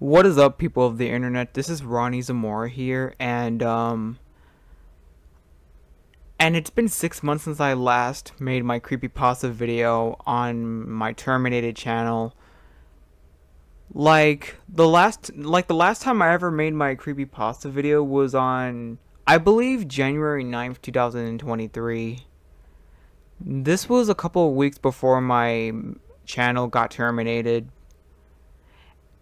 What is up, people of the internet? This is Ronney Zamora here, and it's been 6 months since I last made my creepypasta video on my terminated channel. The last time I ever made my creepypasta video was on, I believe, January 9th, 2023. This was a couple of weeks before my channel got terminated.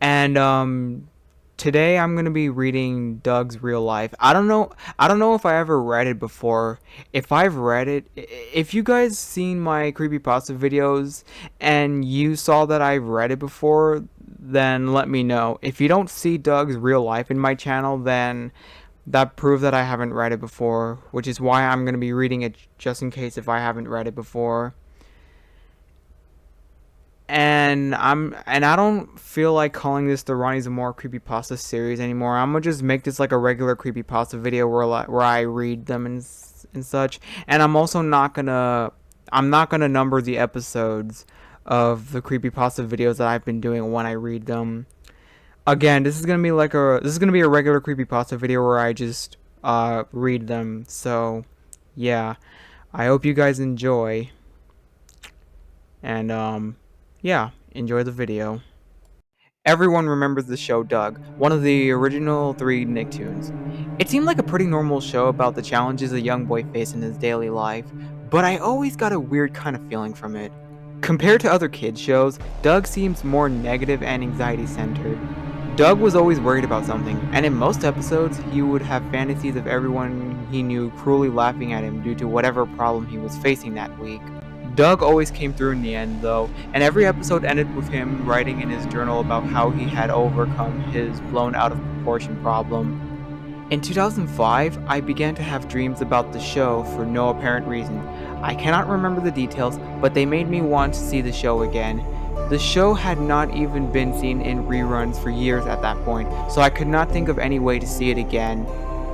And today I'm gonna be reading Doug's Real Life. I don't know if I ever read it before. If I've read it, if you guys seen my creepypasta videos and you saw that I've read it before, then let me know. If you don't see Doug's Real Life in my channel, then that proves that I haven't read it before, which is why I'm gonna be reading it just in case if I haven't read it before. And I don't feel like calling this the Ronney Zamora creepypasta series anymore. I'm gonna just make this like a regular creepypasta video where I read them and such. And I'm not gonna number the episodes of the creepypasta videos that I've been doing when I read them. Again, this is gonna be a regular creepypasta video where I just read them. So yeah, I hope you guys enjoy. And yeah, enjoy the video. Everyone remembers the show Doug, one of the original three Nicktoons. It seemed like a pretty normal show about the challenges a young boy faced in his daily life, but I always got a weird kind of feeling from it. Compared to other kids' shows, Doug seems more negative and anxiety centered. Doug was always worried about something, and in most episodes, he would have fantasies of everyone he knew cruelly laughing at him due to whatever problem he was facing that week. Doug always came through in the end, though, and every episode ended with him writing in his journal about how he had overcome his blown out of proportion problem. In 2005, I began to have dreams about the show for no apparent reason. I cannot remember the details, but they made me want to see the show again. The show had not even been seen in reruns for years at that point, so I could not think of any way to see it again.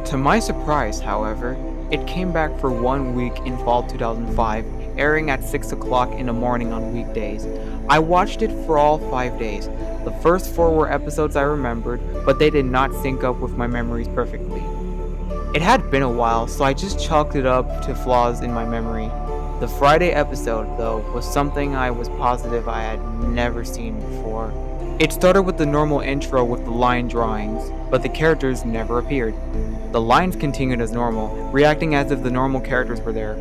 To my surprise, however, it came back for 1 week in fall 2005, airing at 6 o'clock in the morning on weekdays. I watched it for all 5 days. The first 4 were episodes I remembered, but they did not sync up with my memories perfectly. It had been a while, so I just chalked it up to flaws in my memory. The Friday episode, though, was something I was positive I had never seen before. It started with the normal intro with the line drawings, but the characters never appeared. The lines continued as normal, reacting as if the normal characters were there.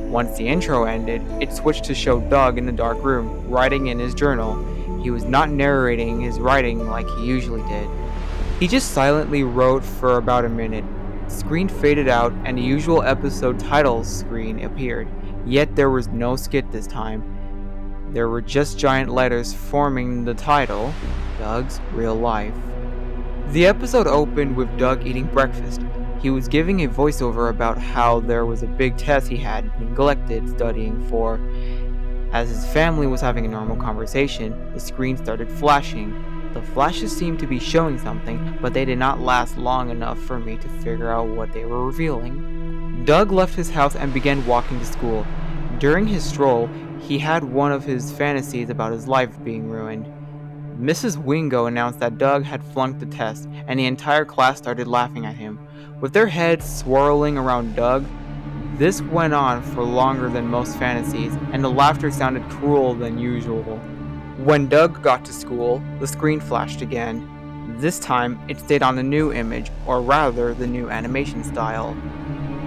Once the intro ended, it switched to show Doug in the dark room, writing in his journal. He was not narrating his writing like he usually did. He just silently wrote for about a minute. The screen faded out and the usual episode title screen appeared, yet there was no skit this time. There were just giant letters forming the title, Doug's Real Life. The episode opened with Doug eating breakfast. He was giving a voiceover about how there was a big test he had neglected studying for. As his family was having a normal conversation, the screen started flashing. The flashes seemed to be showing something, but they did not last long enough for me to figure out what they were revealing. Doug left his house and began walking to school. During his stroll, he had one of his fantasies about his life being ruined. Mrs. Wingo announced that Doug had flunked the test, and the entire class started laughing at him. With their heads swirling around Doug, this went on for longer than most fantasies, and the laughter sounded cruel than usual. When Doug got to school, the screen flashed again. This time, it stayed on the new image, or rather, the new animation style.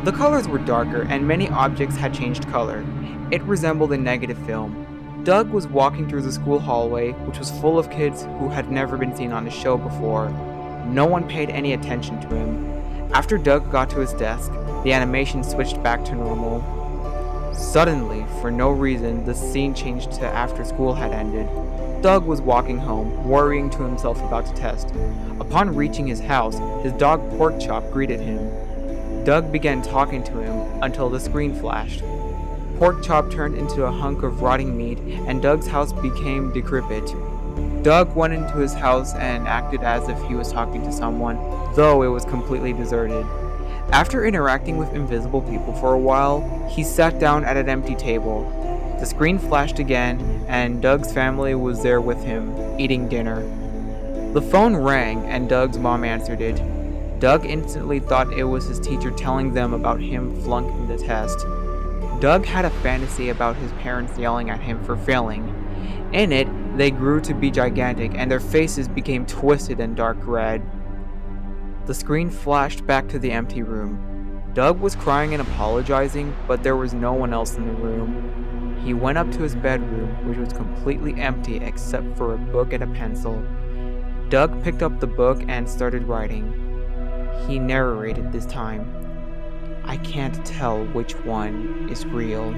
The colors were darker, and many objects had changed color. It resembled a negative film. Doug was walking through the school hallway, which was full of kids who had never been seen on the show before. No one paid any attention to him. After Doug got to his desk, the animation switched back to normal. Suddenly, for no reason, the scene changed to after school had ended. Doug was walking home, worrying to himself about the test. Upon reaching his house, his dog Porkchop greeted him. Doug began talking to him until the screen flashed. Porkchop turned into a hunk of rotting meat, and Doug's house became decrepit. Doug went into his house and acted as if he was talking to someone, though it was completely deserted. After interacting with invisible people for a while, he sat down at an empty table. The screen flashed again, and Doug's family was there with him, eating dinner. The phone rang and Doug's mom answered it. Doug instantly thought it was his teacher telling them about him flunking the test. Doug had a fantasy about his parents yelling at him for failing. In it, they grew to be gigantic and their faces became twisted and dark red. The screen flashed back to the empty room. Doug was crying and apologizing, but there was no one else in the room. He went up to his bedroom, which was completely empty except for a book and a pencil. Doug picked up the book and started writing. He narrated this time. I can't tell which one is real.